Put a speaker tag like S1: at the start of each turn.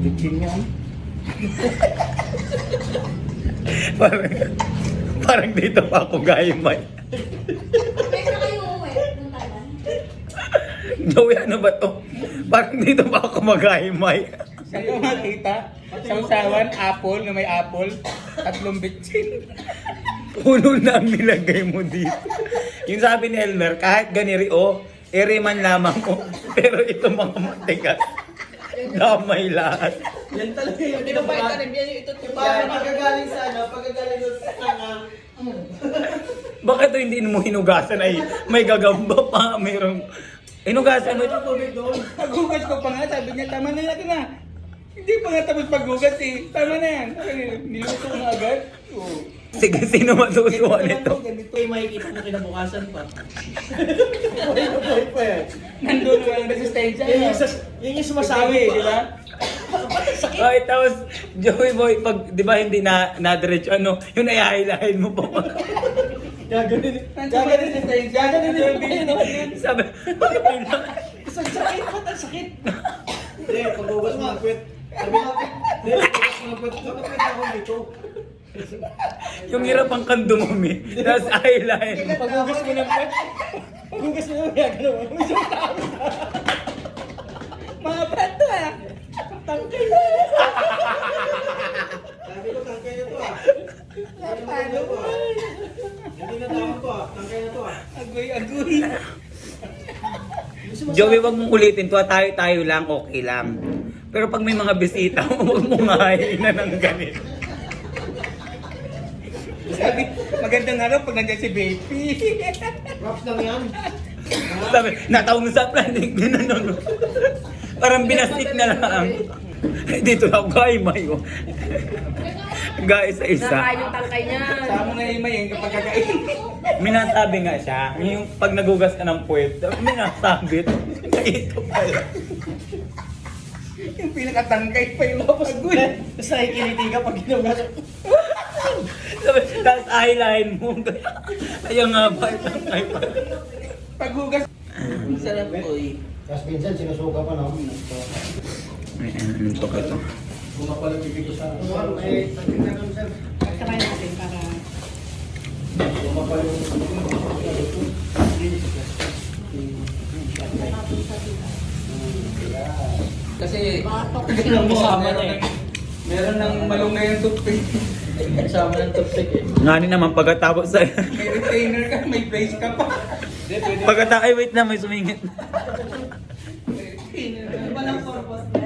S1: bitchin yan. parang dito pa ako gayumay.
S2: Kaya kayo umuwi ng Taiwan?
S1: Joey, ano ba to? Parang dito pa ako magayumay.
S3: Saan ko makita? Sausawan, apple, na may apple, 3 bitchin.
S1: Puno na ang nilagay mo dito. Yung sabi ni Elmer, kahit ganiri ere man lamang ko. Pero ito mga matigas. Damay lahat.
S4: Yan talaga yung
S5: Hindi na ba itanim yan yung ito?
S4: Paano pagkagaling sa ano? Pagkagaling sa tanga.
S1: Bakit ito hindi mo hinugasan ay may gagamba pa, mayroong... Hinugasan mo ito.
S3: Paghugas ko pa nga, sabi niya, tama na yan na. Hindi pa nga tapos paghugas eh. Tama na yan. Niluto ko na agad. Oh.
S1: Sige, sino masusuwan ito?
S4: Ganito yung makikita mo kinabukasan pa.
S5: Buhay pa yan.
S3: Nandun na ang resistensya.
S4: Yun yung sumasabi, di ba?
S1: Ay, tapos, Joey Boy, pag, di ba hindi na-diretso, ano, yung nayahilahin mo pa.
S4: Gaganin.
S3: Nandun na resistensya.
S4: Gaganin.
S1: Sabi, bakit yun lang?
S4: Isang sakit, ba't ang sakit? Hindi, pag-ugas mo ang kwet. Sabi natin, hindi, pag-ugas mo ang kwet. Dapat kwet ako dito.
S1: Yung hirap ang kandumumi, tapos ahilahin mo.
S4: Pag-ugas mo ng kwet. Pag-ugas mo ng kwet. May isang tao.
S3: Mga bato ah.
S4: Tangkay na. Sabi ko, tangkay na to ah.
S3: Paano mo?
S4: Hindi na tama to ah. Tangkay na to ah.
S3: Agoy-agoy.
S1: Joey, wag mong ulitin to, tayo lang, okay lang. Pero pag may mga bisita, huwag mong hahain na ng ganito.
S3: Sabi, magandang araw pag nandiyan si Baby.
S4: Props lang yan.
S1: Sabi, natawag sa planning, gano'n. Parang binastik na lang. Dito na ako, gay, mayo. Guys, sa isa.
S5: Nakain yung tangkay niya.
S3: Sama na yung mayeng kapag kakain.
S1: Minasabi nga siya, yung pag nagugas ka ng puwet, minasabi, ito pala.
S3: Yung pinakatangkay pa yung agoy.
S4: Tapos nakikiliti ka pag ginugas.
S1: Sabi, tapos eyeline mo. Kaya nga ba, tangkay pa.
S3: Paghugas. Sarap po eh.
S4: Tapos minsan sinusuka pa na.
S1: Ay, anong to ka to?
S4: Bumapala bibig ko sa... May pagkita kami sir.
S2: Try natin para...
S4: Bumapala yung...
S3: Kasi
S5: Ang kasama na eh.
S3: meron ng malunggay yung toothpick.
S5: Kasama ng toothpick eh.
S1: Ngani naman pagkatapos sa...
S3: May retainer ka, may brace ka pa.
S1: Pagkatapos, ay wait na, may sumingit.
S3: Retainer na.
S4: Walang purpose.